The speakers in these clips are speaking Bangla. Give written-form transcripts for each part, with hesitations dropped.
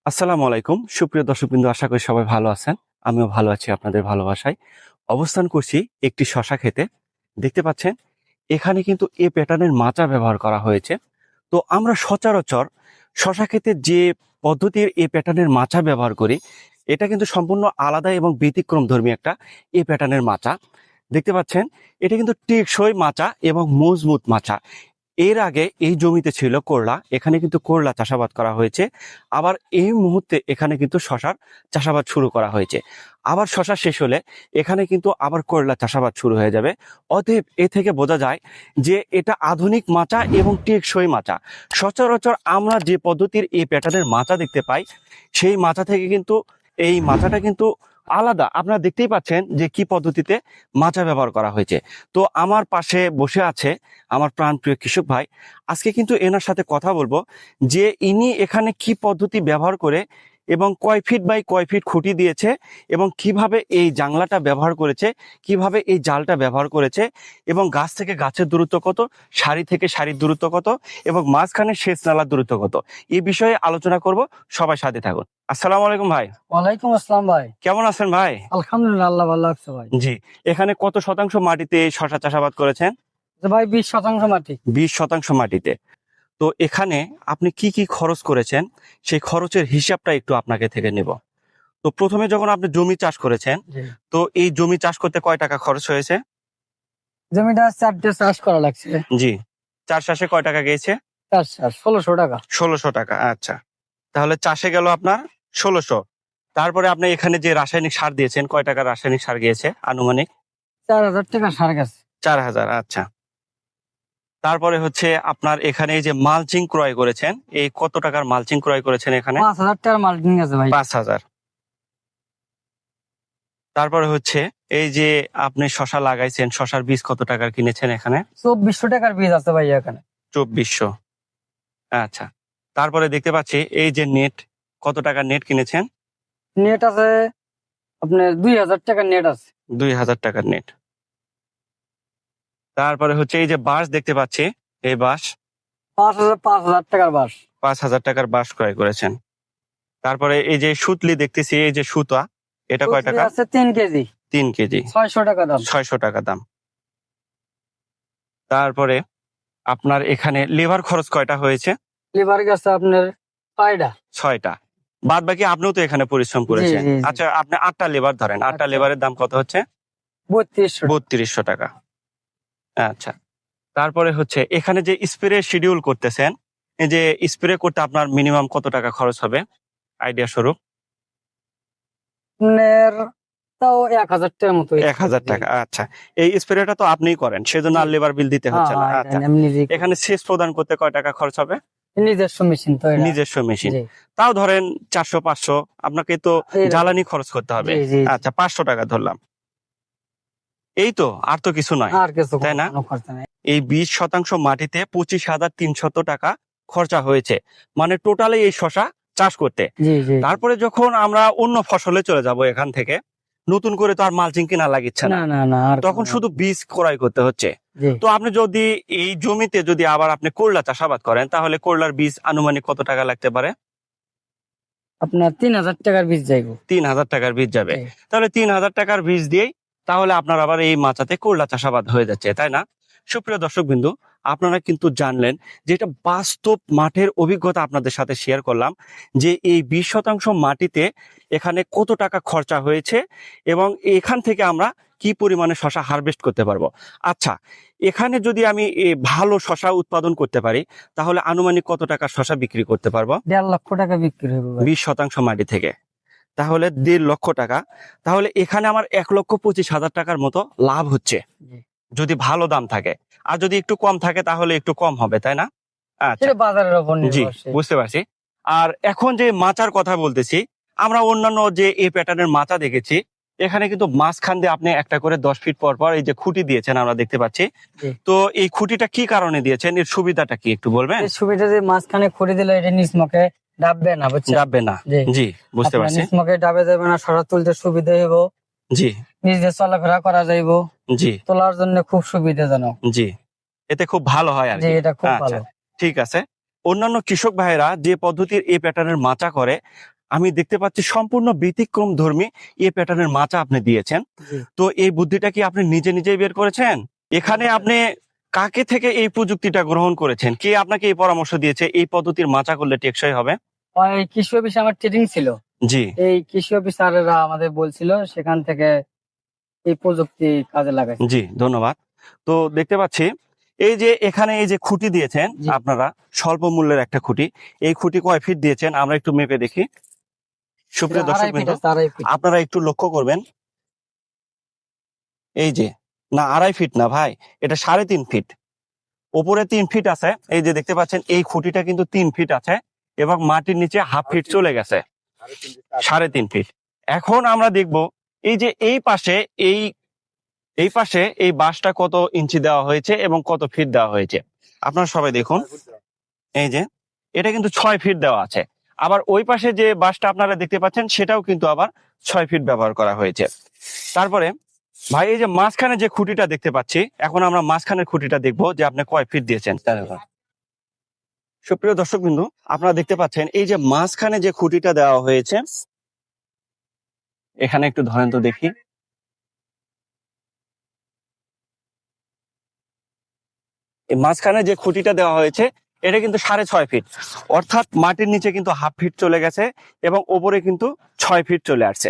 আসসালামু আলাইকুম সুপ্রিয় দর্শকবৃন্দ, আশা করি সবাই ভালো আছেন। আমিও ভালো আছি আপনাদের ভালোবাসায়। অবস্থান করছি একটি শশা ক্ষেতে। দেখতে পাচ্ছেন এখানে কিন্তু এ প্যাটার্নের মাচা ব্যবহার করা হয়েছে। তো আমরা সচরাচর শশা ক্ষেতে যে পদ্ধতির এ প্যাটার্নের মাচা ব্যবহার করি, এটা কিন্তু সম্পূর্ণ আলাদা এবং ব্যতিক্রমধর্মী একটা এ প্যাটার্নের মাচা। দেখতে পাচ্ছেন এটা কিন্তু টেকসই মাচা এবং মজবুত মাচা। এর আগে এই জমিতে ছিল করলা, এখানে কিন্তু করলা চাষাবাদ করা হয়েছে। আবার এই মুহূর্তে এখানে কিন্তু শশার চাষাবাদ শুরু করা হয়েছে। আবার শশা শেষ হলে এখানে কিন্তু আবার করলা চাষাবাদ শুরু হয়ে যাবে। অতএব এ থেকে বোঝা যায় যে এটা আধুনিক মাচা এবং টেকসই মাচা। সচরাচর আমরা যে পদ্ধতির এই প্যাটার্নের মাচা দেখতে পাই, সেই মাচা থেকে কিন্তু এই মাচাটা কিন্তু আলাদা। আপনারা দেখতেই পাচ্ছেন যে কি পদ্ধতিতে মাচা ব্যবহার করা হয়েছে। তো আমার পাশে বসে আছে আমার প্রাণপ্রিয় কৃষক ভাই। আজকে কিন্তু এনার সাথে কথা বলবো যে ইনি এখানে কি পদ্ধতি ব্যবহার করে এবং কয় ফিট বাই কয় ফিট খুঁটি দিয়েছে এবং কিভাবে এই জাংলাটা ব্যবহার করেছে, কিভাবে এই জালটা ব্যবহার করেছে এবং গাছ থেকে গাছের দূরত্ব কত, সারি থেকে সারির দূরত্ব কত এবং মাঝখানে সেচ নালার দূরত্ব কত, এই বিষয়ে আলোচনা করব। সবাই সাথে থাকুন। আসসালামু আলাইকুম ভাই। ওয়ালাইকুম আসসালাম ভাই। কেমন আছেন ভাই? আলহামদুলিল্লাহ, আল্লাহ ভালো লাগছে ভাই। জি। এখানে কত শতাংশ মাটিতে শশা চাষাবাদ করেছেন? ভাই 20% মাটি। 20% মাটিতে। তো এখানে আপনি কি কি খরচ করেছেন সেই খরচের হিসাবটা একটু আপনাকে থেকে নেব। তো প্রথমে যখন আপনি জমি চাষ করেছেন, জি। তো এই জমি চাষ করতে কয় টাকা খরচ হয়েছে? জমিটা 4টে চাষ করা লাগছে। জি। 4 চাষে কয় টাকা গিয়েছে? 4 চাষ 1600 টাকা। 1600 টাকা। আচ্ছা, তাহলে চাষে গেল আপনার 1600। তারপরে আপনি এখানে যে রাসায়নিক সার দিয়েছেন, কয় টাকা রাসায়নিক সার গিয়েছে আনুমানিক? 4000 টাকা সার গেছে। 4000। আচ্ছা, তারপরে হচ্ছে আপনার এখানে এই যে মালচিং ক্রয় করেছেন, এই কত টাকার মালচিং ক্রয় করেছেন এখানে? 5000 টাকার মালচিং আছে ভাই। 5000। তারপরে হচ্ছে এই যে আপনি শশা লাগাইছেন, শশার বীজ কত টাকার কিনেছেন এখানে? 2400 টাকার বীজ আছে ভাই এখানে। 2400। আচ্ছা, তারপরে দেখতে পাচ্ছি এই যে নেট, কত টাকার নেট কিনেছেন? নেট আছে আপনার 2000 টাকার নেট আছে। 2000 টাকার নেট। তারপরে হচ্ছে এই যে বাঁশ দেখতে পাচ্ছি, এই বাঁশ 5000 টাকার বাস। 5000 টাকার বাঁশ ক্রয় করেছেন। তারপরে এই যে সুতলি দেখতেছি, এই যে সুতা, এটা কয় টাকা? আছে 3 কেজি। 3 কেজি। 600 টাকা দাম। 600 টাকা দাম। তারপরে আপনার এখানে লেবার খরচ কয়টা হয়েছে? লিভার গেছে আপনার 6টা। 6টা। বাদ বাকি আপনিও তো এখানে পরিশ্রম করেছেন। জি, জি। আচ্ছা, আপনি 8টা লেবার ধরেন, 8টা আচ্ছা। লেবারের দাম কত হচ্ছে? 3200 টাকা। 3200 টাকা। আচ্ছা, তারপরে হচ্ছে এখানে যে স্প্রে শিডিউল করতেছেন, এই যে স্প্রে করতে আপনার মিনিমাম কত টাকা খরচ হবে আইডিয়া স্বরূপ? আপনার তাও 1000 টাকার মতো। 1000 টাকা। আচ্ছা, এই স্প্রেটা তো আপনিই করেন, সেজন্য আর লেবার বিল দিতে হচ্ছে না। আচ্ছা, এখানে সেচ প্রদান করতে কয় টাকা খরচ হবে? নিজস্ব মেশিন তো এটা। নিজস্ব মেশিন। জি। তাও ধরেন 400-500, আপনাকে তো এরকম। জ্বালানি খরচ করতে হবে। জি, জি। আচ্ছা, 500 টাকা ধরলাম। এই তো, আর তো কিছু নয়, আর কিছু তাই না? কোনো খরচা নেই। এই 20% মাটিতে 25,300 টাকা খরচা হয়েছে, মানে টোটালি এই শশা চাষ করতে। জি, জি। তারপরে যখন আমরা অন্য ফসলে চলে যাব এখান থেকে, নতুন করে তো আর মালচিং কিনা লাগিচ্ছে না, না, না, না, আর তখন কোনো- শুধু বীজ ক্রয় করতে হচ্ছে। জি। তো আপনি যদি এই জমিতে যদি আবার আপনি করলা চাষাবাদ করেন, তাহলে করলার বীজ আনুমানিক কত টাকা লাগতে পারে? আপনার 3000 টাকার বীজ যাইবো। 3000 টাকার বীজ যাবে। জি। তাহলে 3000 টাকার বীজ দিয়েই তাহলে আপনার আবার এই মাচাতে করলা চাষাবাদ হয়ে যাচ্ছে, তাই না? সুপ্রিয় দর্শক বিন্দু, আপনারা কিন্তু জানলেন যে এটা বাস্তব মাঠের অভিজ্ঞতা আপনাদের সাথে শেয়ার করলাম যে এই 20% মাটিতে এখানে কত টাকা খরচা হয়েছে এবং এখান থেকে আমরা কি পরিমাণে শশা হারভেস্ট করতে পারবো। আচ্ছা, এখানে যদি আমি ভালো শশা উৎপাদন করতে পারি, তাহলে আনুমানিক কত টাকা শশা বিক্রি করতে পারবো? 1.5 লক্ষ টাকা বিক্রি হবে ভাই। 20% মাটি থেকে, তাহলে 1.5 লক্ষ টাকা। তাহলে এখানে আমার 1,25,000 টাকার মতো লাভ হচ্ছে, জি। যদি ভালো দাম থাকে। আর যদি একটু কম থাকে তাহলে একটু কম হবে, তাই না? আচ্ছা, সেটা বাজারের উপর জি, নির্ভরশীল। বুঝতে পারছি। আর এখন যে মাচার কথা বলতেছি, আমরা অন্যান্য যে এই প্যাটার্নের মাচা দেখেছি, এখানে কিন্তু মাঝখান দিয়ে আপনি একটা করে 10 ফিট পর পর এই যে খুঁটি দিয়েছেন আমরা দেখতে পাচ্ছি। জি। তো এই খুঁটিটা কি কারণে দিয়েছেন, এর সুবিধাটা কি একটু বলবেন? এই সুবিধা যে মাঝখানে খুঁড়ে দিলে এটা নিচ মুখে ডাববে না, বুঝছেন? যাবে না। জি। জি, বুঝতে আপনার পারছি। নিচ মুখে ডাবে যাবে না, সরা তুলতে সুবিধা হইব। জি, নিজে চলাফেরা করা যাইব, জি, তোলার জন্য খুব সুবিধাজনক। জি, এতে খুব ভালো হয় আর জি, কি। এটা খুব আচ্ছা, ভালো। ঠিক আছে। অন্যান্য কৃষক ভাইয়েরা যে পদ্ধতির এই প্যাটার্নের মাচা করে, আমি দেখতে পাচ্ছি সম্পূর্ণ ব্যতিক্রম ধর্মী এই প্যাটার্নের মাচা আপনি দিয়েছেন। জি। তো এই বুদ্ধিটা কি আপনি নিজে নিজেই বের করেছেন? এখানে আপনি কাকে থেকে এই প্রযুক্তিটা গ্রহণ করেছেন? কে আপনাকে এই পরামর্শ দিয়েছে এই পদ্ধতির মাচা করলে টেকসই হবে? ওই কৃষি অফিসে আমার ট্রেনিং ছিল, জি এই কৃষি অফিসাররা আমাদের বলছিল, সেখান থেকে এই প্রযুক্তি কাজে লাগাইছে। জি ধন্যবাদ। তো দেখতে পাচ্ছি এই যে এখানে এই যে খুঁটি দিয়েছেন জি। আপনারা, স্বল্প মূল্যের একটা খুঁটি। এই খুঁটি কয় ফিট দিয়েছেন আমরা একটু মেপে দেখি। সুপ্রিয় দর্শক 2.5 ফিট বিন্দু, আছে, 2.5 ফিট। আপনারা একটু লক্ষ্য করবেন, এই যে, না 2.5 ফিট না ভাই, এটা 3.5 ফিট। উপরে 3 ফিট আছে, এই যে দেখতে পাচ্ছেন এই খুঁটিটা কিন্তু 3 ফিট আছে এবং মাটির নিচে হাফ ফিট চলে গেছে, 3.5 ফিট। এখন আমরা দেখব এই যে এই পাশে এই বাঁশটা কত ইঞ্চি দেওয়া হয়েছে এবং কত ফিট দেওয়া হয়েছে। আপনারা সবাই দেখুন, এই যে এটা কিন্তু 6 ফিট দেওয়া আছে। আবার ওই পাশে যে বাঁশটা আপনারা দেখতে পাচ্ছেন সেটাও কিন্তু আবার 6 ফিট ব্যবহার করা হয়েছে। তারপরে ভাই এই যে মাঝখানে যে খুঁটিটা দেখতে পাচ্ছি, এখন আমরা মাঝখানের খুঁটিটা দেখবো যে আপনি কয় ফিট দিয়েছেন। সুপ্রিয় দর্শক বিন্দু, আপনারা দেখতে পাচ্ছেন এই যে মাঝখানে যে খুঁটিটা দেওয়া হয়েছে, এখানে একটু ধরেন তো দেখি। এই মাঝখানে যে খুঁটিটা দেওয়া হয়েছে এটা কিন্তু 6.5 ফিট, অর্থাৎ মাটির নিচে কিন্তু হাফ ফিট চলে গেছে এবং ওপরে কিন্তু 6 ফিট চলে আসছে।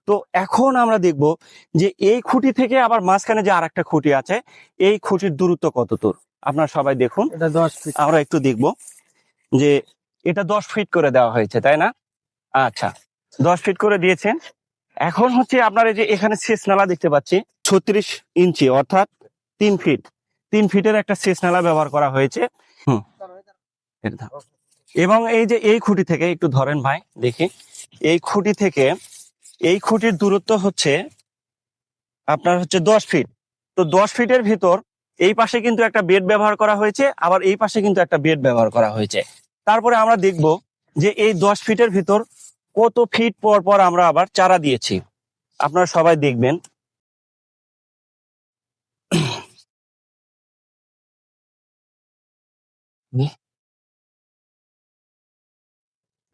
তো এখন আমরা দেখব যে এই খুঁটি থেকে আবার মাঝখানে যে আরেকটা খুঁটি আছে, এই খুঁটির দূরত্ব কত দূর আপনারা সবাই দেখুন। এটা 10 ফিট। আমরা একটু দেখব যে এটা 10 ফিট করে দেওয়া হয়েছে, তাই না? আচ্ছা, 10 ফিট করে দিয়েছেন। এখন হচ্ছে আপনার এই যে এখানে সেচ নালা দেখতে পাচ্ছি 36 ইঞ্চি, অর্থাৎ 3 ফিট, 3 ফিটের একটা সেচ নালা ব্যবহার করা হয়েছে। হুম, এটা দাও। এবং এই যে এই খুঁটি থেকে একটু ধরেন ভাই দেখি, এই খুঁটি থেকে এই খুঁটির দূরত্ব হচ্ছে আপনার হচ্ছে 10 ফিট। তো 10 ফিটের ভিতর এই পাশে কিন্তু একটা বেড ব্যবহার করা হয়েছে, আবার এই পাশে কিন্তু একটা বেড ব্যবহার করা হয়েছে। তারপরে আমরা দেখব যে এই 10 ফিটের ভিতর কত ফিট পর পর আমরা আবার চারা দিয়েছি। আপনারা সবাই দেখবেন,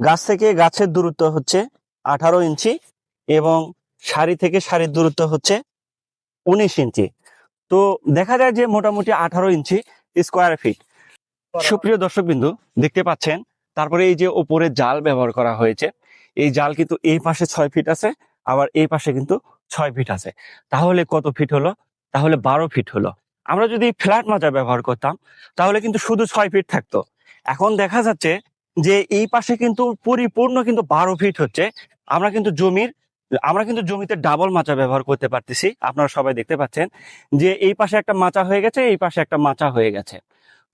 গাছ থেকে গাছের দূরত্ব হচ্ছে 18 ইঞ্চি এবং সারি থেকে সারির দূরত্ব হচ্ছে 19 ইঞ্চি। তো দেখা যায় যে মোটামুটি 18 ইঞ্চি স্কোয়ার ফিট। সুপ্রিয় দর্শক বিন্দু, দেখতে পাচ্ছেন তারপরে এই যে উপরে জাল ব্যবহার করা হয়েছে, এই জাল কিন্তু এই পাশে 6 ফিট আছে, আবার এই পাশে কিন্তু 6 ফিট আছে। তাহলে কত ফিট হলো? তাহলে 12 ফিট হলো। আমরা যদি ফ্ল্যাট মাচা ব্যবহার করতাম তাহলে কিন্তু শুধু 6 ফিট থাকতো। এখন দেখা যাচ্ছে যে এই পাশে কিন্তু পরিপূর্ণ কিন্তু 12 ফিট হচ্ছে। আমরা কিন্তু জমিতে ডাবল মাচা ব্যবহার করতে পারতেছি। আপনারা সবাই দেখতে পাচ্ছেন যে এই পাশে একটা মাচা হয়ে গেছে, এই পাশে একটা মাচা হয়ে গেছে।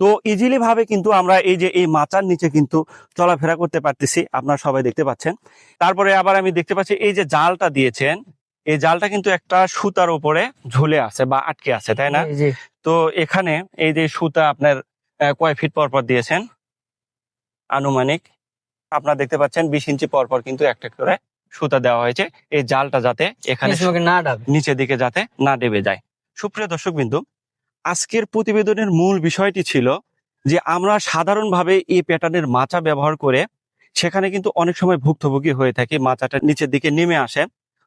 তো ইজিলি ভাবে কিন্তু আমরা এই যে এই মাচার নিচে কিন্তু চলাফেরা করতে পারতেছি, আপনারা সবাই দেখতে পাচ্ছেন। তারপরে আবার আমি দেখতে পাচ্ছি এই যে জালটা দিয়েছেন, এই জালটা কিন্তু একটা সুতার উপরে ঝুলে আছে বা আটকে আছে, তাই না? জি, জি। তো এখানে এই যে সুতা আপনার কয় ফিট পর পর দিয়েছেন আনুমানিক? আপনারা দেখতে পাচ্ছেন 20 ইঞ্চি পর পর কিন্তু একটা করে সুতা দেওয়া হয়েছে, এই জালটা যাতে এখানে কৃষকের না ডাবে। নিচের দিকে যাতে না ডেবে যায়। সুপ্রিয় দর্শক বিন্দু, আজকের প্রতিবেদনের মূল বিষয়টি ছিল যে আমরা সাধারণভাবে এই প্যাটার্নের মাচা ব্যবহার করে সেখানে কিন্তু অনেক সময় ভুক্তভোগী হয়ে থাকি, মাচাটা নিচের দিকে নেমে আসে।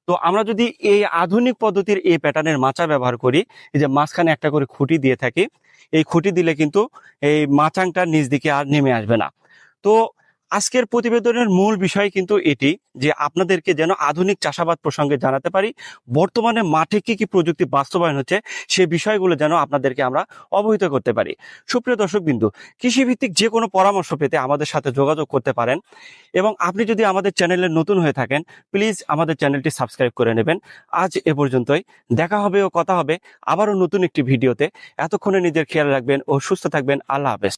তো আমরা যদি এই আধুনিক পদ্ধতির এই প্যাটার্নের মাচা ব্যবহার করি, এই যে মাঝখানে একটা করে খুঁটি দিয়ে থাকি, এই খুঁটি দিলে কিন্তু এই মাচাংটা নিচ দিকে আর নেমে আসবে না। তো আজকের প্রতিবেদনের মূল বিষয় কিন্তু এটি যে আপনাদেরকে যেন আধুনিক চাষাবাদ প্রসঙ্গে জানাতে পারি, বর্তমানে মাঠে কি কি প্রযুক্তি বাস্তবায়ন হচ্ছে সে বিষয়গুলো যেন আপনাদেরকে আমরা অবহিত করতে পারি। সুপ্রিয় দর্শক বিন্দু, কৃষিভিত্তিক যে কোনো পরামর্শ পেতে আমাদের সাথে যোগাযোগ করতে পারেন এবং আপনি যদি আমাদের চ্যানেলে নতুন হয়ে থাকেন প্লিজ আমাদের চ্যানেলটি সাবস্ক্রাইব করে নেবেন। আজ এ পর্যন্তই, দেখা হবে ও কথা হবে আবারও নতুন একটি ভিডিওতে। এতক্ষণে নিজের খেয়াল রাখবেন ও সুস্থ থাকবেন। আল্লাহ হাফেজ।